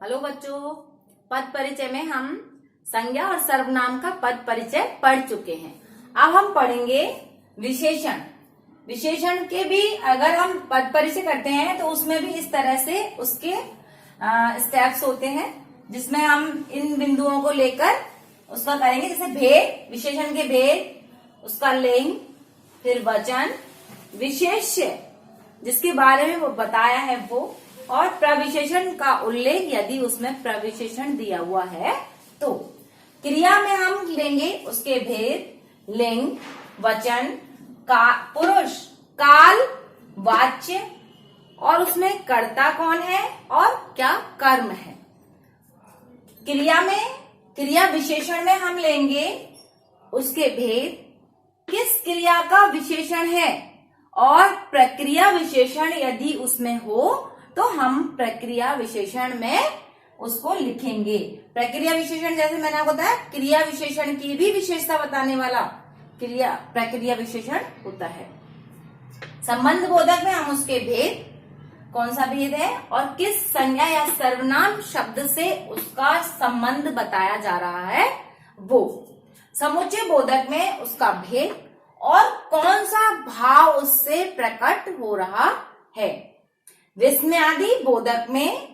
Hello बच्चों, पद परिचय में हम संज्ञा और सर्वनाम का पद परिचय पढ़ चुके हैं। अब हम पढ़ेंगे विशेषण। विशेषण के भी अगर हम पद परिचय करते हैं तो उसमें भी इस तरह से उसके स्टेप्स होते हैं, जिसमें हम इन बिंदुओं को लेकर उसका करेंगे। जैसे भेद, विशेषण के भेद, उसका लिंग, फिर वचन, विशेष्य जिसके बारे में वो बताया है वो, और प्रविशेषण का उल्लेख यदि उसमें प्रविशेषण दिया हुआ है तो। क्रिया में हम लेंगे उसके भेद, लिंग, वचन, पुरुष, काल, वाच्य, और उसमें कर्ता कौन है और क्या कर्म है। क्रिया विशेषण में हम लेंगे उसके भेद, किस क्रिया का विशेषण है, और प्रक्रिया विशेषण यदि उसमें हो तो हम प्रक्रिया विशेषण में उसको लिखेंगे। प्रक्रिया विशेषण जैसे मैंने आपको बताया, क्रिया विशेषण की भी विशेषता बताने वाला प्रक्रिया विशेषण होता है। संबंध बोधक में हम उसके भेद, कौन सा भेद है और किस संज्ञा या सर्वनाम शब्द से उसका संबंध बताया जा रहा है वो। समुच्चय बोधक में उसका भेद और कौन सा भाव उससे प्रकट हो रहा है। विस्मयादि बोधक में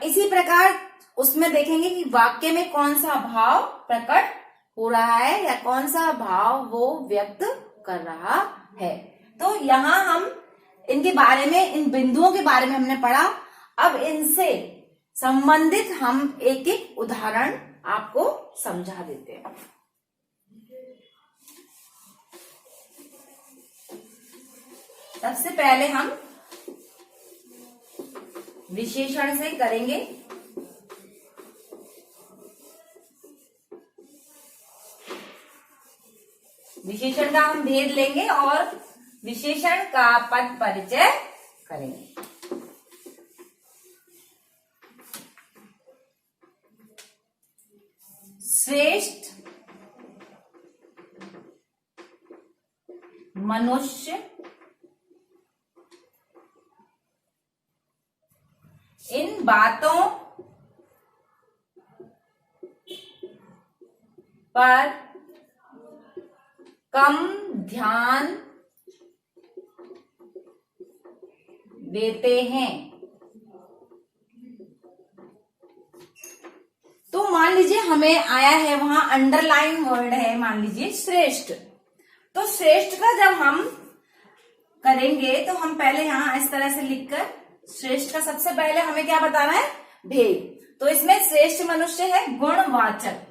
इसी प्रकार उसमें देखेंगे कि वाक्य में कौन सा भाव प्रकट हो रहा है या कौन सा भाव वो व्यक्त कर रहा है। तो यहाँ हम इनके बारे में, इन बिंदुओं के बारे में हमने पढ़ा। अब इनसे संबंधित हम एक एक उदाहरण आपको समझा देते हैं। सबसे पहले हम विशेषण से करेंगे। विशेषण का हम भेद लेंगे और विशेषण का पद परिचय करेंगे। श्रेष्ठ, मनुष्य, इन बातों पर कम ध्यान देते हैं। तो मान लीजिए हमें आया है वहां अंडरलाइन वर्ड है, मान लीजिए श्रेष्ठ। तो श्रेष्ठ का जब हम करेंगे तो हम पहले यहां इस तरह से लिखकर, श्रेष्ठ का सबसे पहले हमें क्या बताना है, भेद। तो इसमें श्रेष्ठ मनुष्य है गुणवाचक,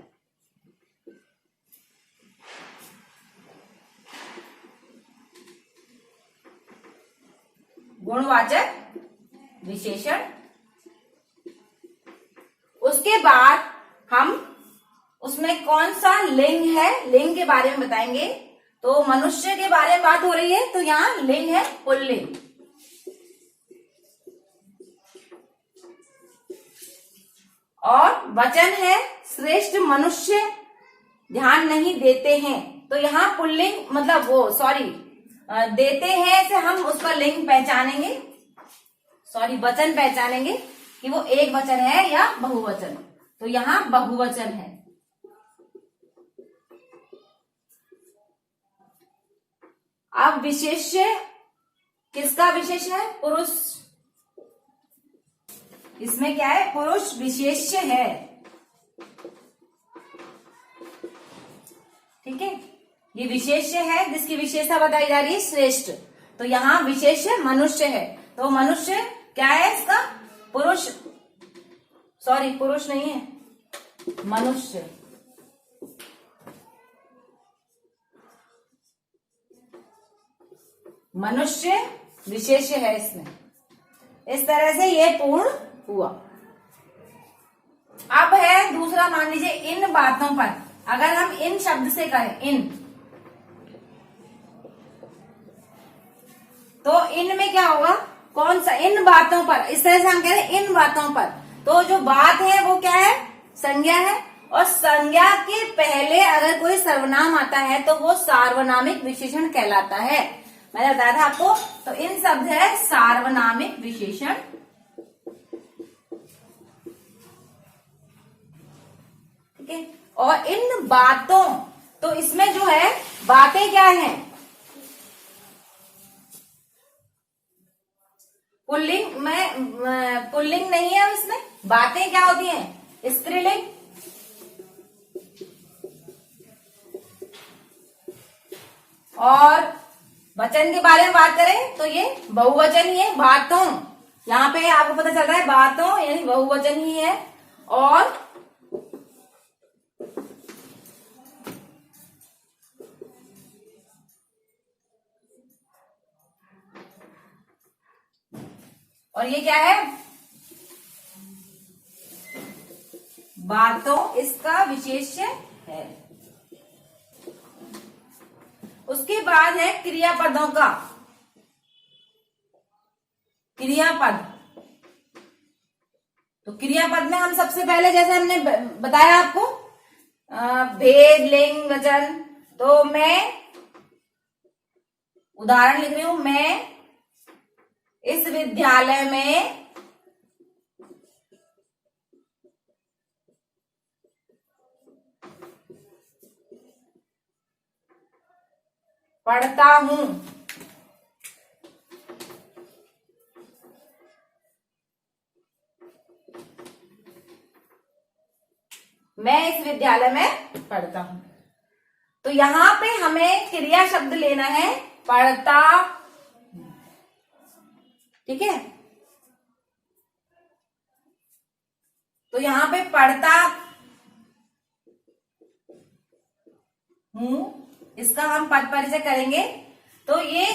गुणवाचक विशेषण। उसके बाद हम उसमें कौन सा लिंग है, लिंग के बारे में बताएंगे। तो मनुष्य के बारे में बात हो रही है तो यहाँ लिंग है पुल्लिंग। और वचन है श्रेष्ठ मनुष्य ध्यान नहीं देते हैं। तो यहाँ पुल्लिंग मतलब देते हैं से हम उसका लिंग पहचानेंगे, वचन पहचानेंगे कि वो एक वचन है या बहुवचन। तो यहाँ बहुवचन है। अब विशेष्य, किसका विशेष है, पुरुष। इसमें क्या है, पुरुष विशेष्य है। ठीक है, ये विशेष्य है जिसकी विशेषता बताई जा रही है श्रेष्ठ। तो यहाँ विशेष्य मनुष्य है। तो मनुष्य क्या है इसका, पुरुष, पुरुष नहीं है, मनुष्य। मनुष्य विशेष्य है इसमें। इस तरह से ये पूर्ण हुआ। अब है दूसरा, मान लीजिए इन बातों पर, अगर हम इन शब्द से करें, इन, तो इन में क्या होगा, कौन सा, इन बातों पर। इस तरह से हम कह रहे हैं इन बातों पर। तो जो बात है वो क्या है, संज्ञा है। और संज्ञा के पहले अगर कोई सर्वनाम आता है तो वो सार्वनामिक विशेषण कहलाता है। मैंने बताया था आपको। तो इन शब्द है सार्वनामिक विशेषण। और इन बातों, तो इसमें जो है बातें क्या हैं, पुल्लिंग में, पुल्लिंग नहीं है इसमें, बातें क्या होती हैं, स्त्रीलिंग। और वचन के बारे में बात करें तो ये बहुवचन ही है, बातों, यहाँ पे आपको पता चल रहा है बातों यानी बहुवचन ही है। और ये क्या है, बातों, इसका विशेष्य है। उसके बाद है क्रियापदों का, क्रियापद। तो क्रियापद में हम सबसे पहले, जैसे हमने बताया आपको, भेद, लिंग, वचन। तो मैं उदाहरण लिख रही हूं, मैं इस विद्यालय में पढ़ता हूं। मैं इस विद्यालय में पढ़ता हूं। तो यहां पे हमें क्रिया शब्द लेना है, पढ़ता, ठीक है। तो यहां पे पढ़ता हूं, इसका हम पद परिचय करेंगे। तो ये,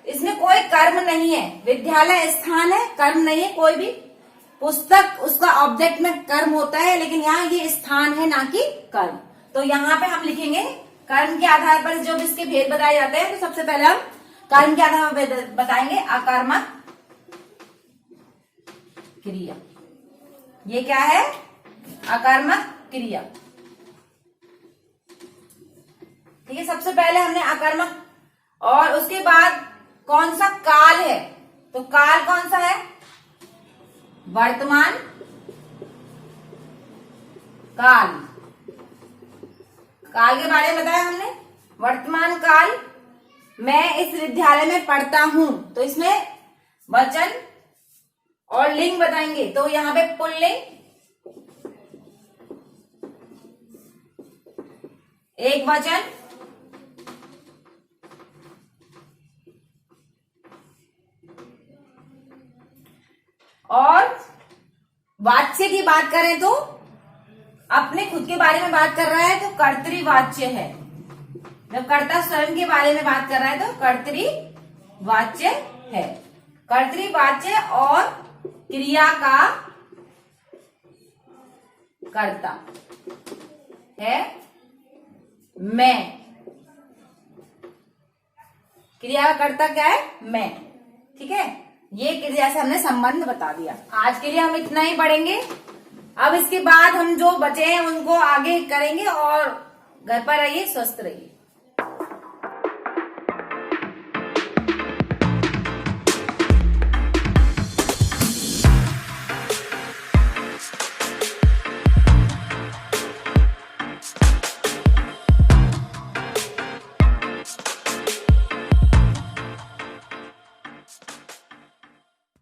इसमें कोई कर्म नहीं है, विद्यालय स्थान है, कर्म नहीं है कोई भी। पुस्तक, उसका ऑब्जेक्ट में कर्म होता है, लेकिन यहाँ ये स्थान है ना कि कर्म। तो यहाँ पे हम लिखेंगे कर्म के आधार पर जो भी इसके भेद बताए जाते हैं। तो सबसे पहले हम कर्म के आधार पर बताएंगे अकर्मक क्रिया। ये क्या है, अकर्मक क्रिया, ठीक है। सबसे पहले हमने अकर्मक, और उसके बाद कौन सा काल है, तो काल कौन सा है, वर्तमान काल। काल के बारे में बताया हमने, वर्तमान काल। मैं इस विद्यालय में पढ़ता हूं, तो इसमें वचन और लिंग बताएंगे। तो यहां पे पुल्लिंग, एक वचन, और वाच्य की बात करें तो अपने खुद के बारे में बात कर रहा है तो कर्तृवाच्य है। जब कर्ता स्वयं के बारे में बात कर रहा है तो कर्तृवाच्य है। कर्तृवाच्य और क्रिया का कर्ता है मैं। क्रिया का कर्ता क्या है, मैं, ठीक है। ये क्रिया से हमने संबंध बता दिया। आज के लिए हम इतना ही पढ़ेंगे। अब इसके बाद हम जो बचे हैं उनको आगे करेंगे, और घर पर रहिए, स्वस्थ रहिए।